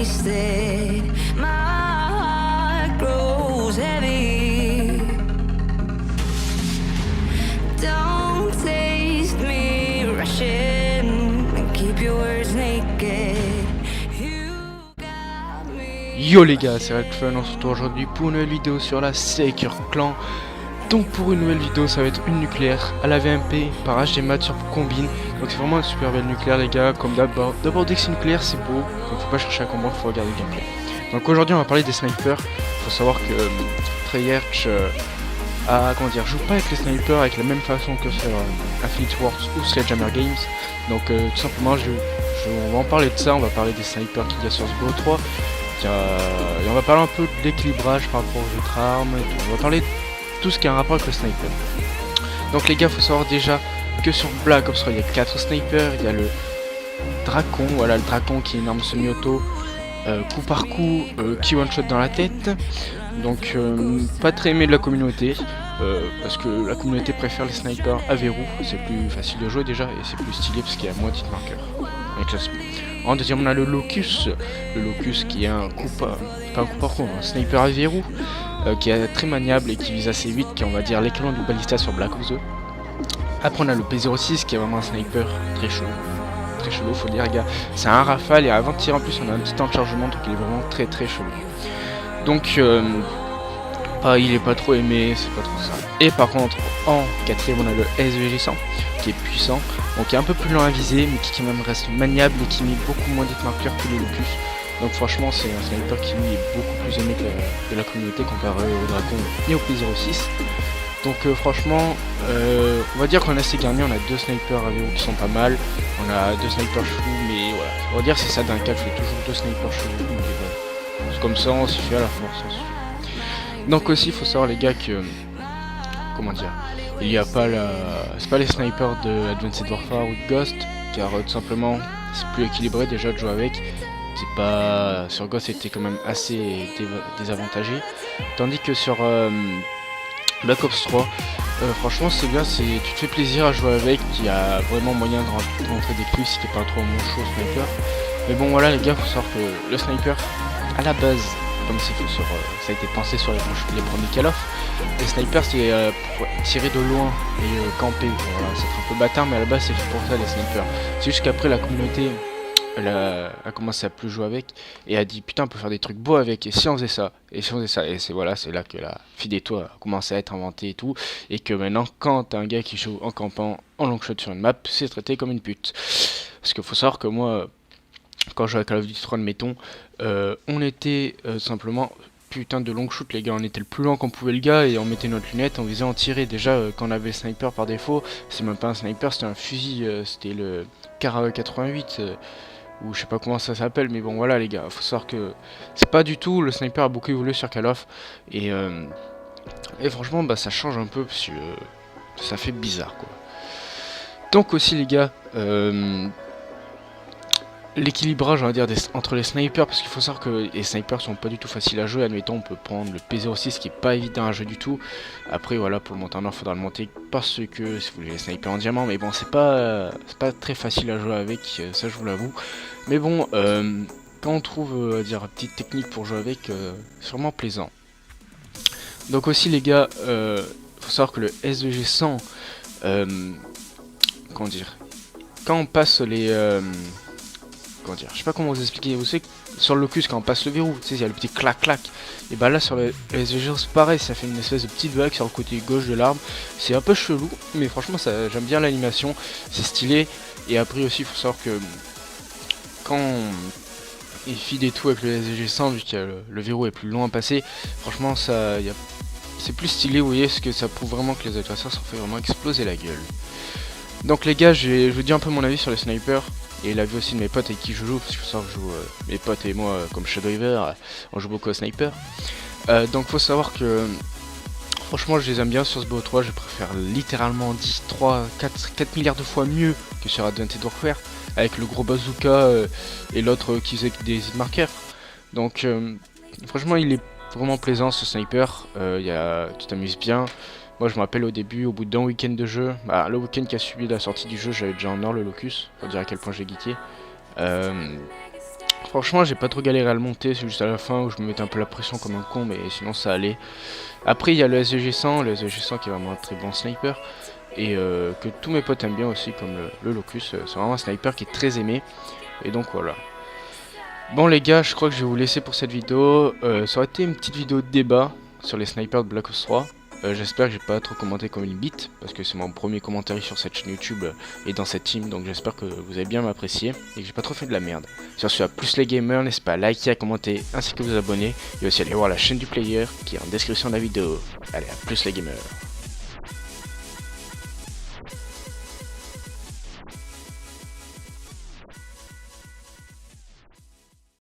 wasted. My heart grows heavy. Don't taste me rushing. Keep your words naked. Yo les gars, c'est Redfun, on se retrouve aujourd'hui pour une nouvelle vidéo sur la Secure Clan. Donc pour une nouvelle vidéo, ça va être une nucléaire à la VMP par HDMat sur Combine. Donc c'est vraiment une super belle nucléaire les gars, comme d'abord. D'abord dès que c'est nucléaire c'est beau, donc faut pas chercher à comprendre, faut regarder le gameplay. Donc aujourd'hui on va parler des snipers. Faut savoir que Treyarch joue pas avec les snipers avec la même façon que sur Infinite Wars ou Sledgehammer Games. Donc tout simplement on va en parler de ça, on va parler des snipers qu'il y a sur ce BO3. Et on va parler un peu de l'équilibrage par rapport aux autres armes et tout. On va parler de tout ce qui a un rapport avec le sniper. Donc les gars, faut savoir déjà que sur Black Ops 3 il y a 4 snipers. Il y a le Dracon, voilà le Dracon qui est une arme semi-auto, coup par coup, qui one shot dans la tête. Donc pas très aimé de la communauté, parce que la communauté préfère les snipers à verrou. C'est plus facile de jouer déjà et c'est plus stylé parce qu'il y a moins de hit marqueurs. En deuxième on a le Locus qui est un coup pas un coup par coup, un sniper à verrou qui est très maniable et qui vise assez vite, qui est on va dire l'équivalent du Ballista sur Black Ops 2. Après on a le P06 qui est vraiment un sniper très chelou faut dire les gars, c'est un rafale et avant de tirer en plus on a un petit temps de chargement donc il est vraiment très chelou. Donc il est pas trop aimé, c'est pas trop ça. Et par contre en quatrième on a le SVG100 qui est puissant, donc qui est un peu plus lent à viser mais qui quand même reste maniable et qui met beaucoup moins d'hit marqueurs que le Locus. Donc franchement c'est un sniper qui lui est beaucoup plus aimé que de la communauté comparé au Dragon et au P06. Donc franchement on va dire qu'on a assez gagné, on a deux snipers à verrou qui sont pas mal, on a deux snipers chelous mais voilà, on va dire c'est ça d'un cas, je fais toujours deux snipers chelous, mais voilà. C'est comme ça, on s'y fait à la force, on s'y fait. Donc aussi il faut savoir les gars que, comment dire, il n'y a pas c'est pas les snipers de Advanced Warfare ou de Ghost, car tout simplement c'est plus équilibré déjà de jouer avec. C'est pas, sur Ghost c'était quand même assez désavantagé, tandis que sur Black Ops 3 franchement c'est bien, tu te fais plaisir à jouer avec, il y a vraiment moyen de rentrer des plus qui est pas trop mon chaud sniper. Mais bon voilà les gars, faut savoir que le sniper à la base, comme c'est fait sur, ça a été pensé sur les premiers Call of, les snipers c'est pour tirer de loin et camper, voilà, c'est un peu bâtard mais à la base c'est fait pour ça les snipers. C'est juste qu'après la communauté elle a commencé à plus jouer avec et a dit putain on peut faire des trucs beaux avec, et si on faisait ça, et c'est voilà, c'est là que la Fideto a commencé à être inventée et tout, et que maintenant quand t'as un gars qui joue en campant en long shot sur une map, c'est traité comme une pute. Parce qu'il faut savoir que moi quand je jouais à Call of Duty 3 admettons, on était simplement putain de long shoot les gars, on était le plus loin qu'on pouvait le gars et on mettait notre lunette, on visait en tirer. Déjà quand on avait le sniper par défaut, c'est même pas un sniper, c'était un fusil, c'était le Car 88 ou je sais pas comment ça s'appelle, mais bon voilà les gars, faut savoir que c'est pas du tout, le sniper a beaucoup évolué sur Call of et franchement bah ça change un peu parce que ça fait bizarre quoi. Donc aussi les gars, l'équilibrage on va dire entre les snipers, parce qu'il faut savoir que les snipers sont pas du tout faciles à jouer. Admettons on peut prendre le P06 qui est pas évident à jouer du tout. Après voilà, pour le monter en or faudra le monter parce que si vous voulez les snipers en diamant, mais bon c'est pas très facile à jouer avec, ça je vous l'avoue. Mais bon quand on trouve dire une petite technique pour jouer avec, c'est vraiment plaisant. Donc aussi les gars, faut savoir que le SVG100 comment dire, quand on passe les comment dire, je sais pas comment vous expliquer, vous savez que sur le Locus quand on passe le verrou, tu sais il y a le petit clac clac, et bah là sur le SVG c'est pareil, ça fait une espèce de petite vague sur le côté gauche de l'arme, c'est un peu chelou mais franchement j'aime bien l'animation, c'est stylé. Et après aussi il faut savoir que quand il feed et tout avec le SVG 100, vu que le verrou est plus long à passer, franchement c'est plus stylé, vous voyez, ce que ça prouve vraiment que les adversaires se sont fait vraiment exploser la gueule. Donc les gars, je vous dis un peu mon avis sur les snipers et l'avis aussi de mes potes avec qui je joue, parce que je que je joue, mes potes et moi comme Shadowhiver, on joue beaucoup au sniper. Donc faut savoir que franchement je les aime bien sur ce BO3, je préfère littéralement 10, 3, 4 milliards de fois mieux que sur Advanced Warfare, avec le gros bazooka et l'autre qui faisait des hit markers. Donc franchement il est vraiment plaisant ce sniper, tu t'amuses bien. Moi je me rappelle au début, au bout d'un week-end de jeu, le week-end qui a suivi la sortie du jeu, j'avais déjà en or le Locus, pour dire à quel point j'ai geeké. Franchement, j'ai pas trop galéré à le monter, c'est juste à la fin où je me mettais un peu la pression comme un con, mais sinon ça allait. Après, il y a le SG100, le SG100 qui est vraiment un très bon sniper, et que tous mes potes aiment bien aussi, comme le Locus. C'est vraiment un sniper qui est très aimé, et donc voilà. Bon les gars, je crois que je vais vous laisser pour cette vidéo. Ça aurait été une petite vidéo de débat sur les snipers de Black Ops 3. J'espère que j'ai pas trop commenté comme une bite, parce que c'est mon premier commentaire sur cette chaîne YouTube et dans cette team, donc j'espère que vous avez bien m'apprécié et que j'ai pas trop fait de la merde. Sur ce, à plus les gamers, n'hésitez pas à liker, à commenter, ainsi que vous abonner, et aussi aller voir la chaîne du player qui est en description de la vidéo. Allez, à plus les gamers.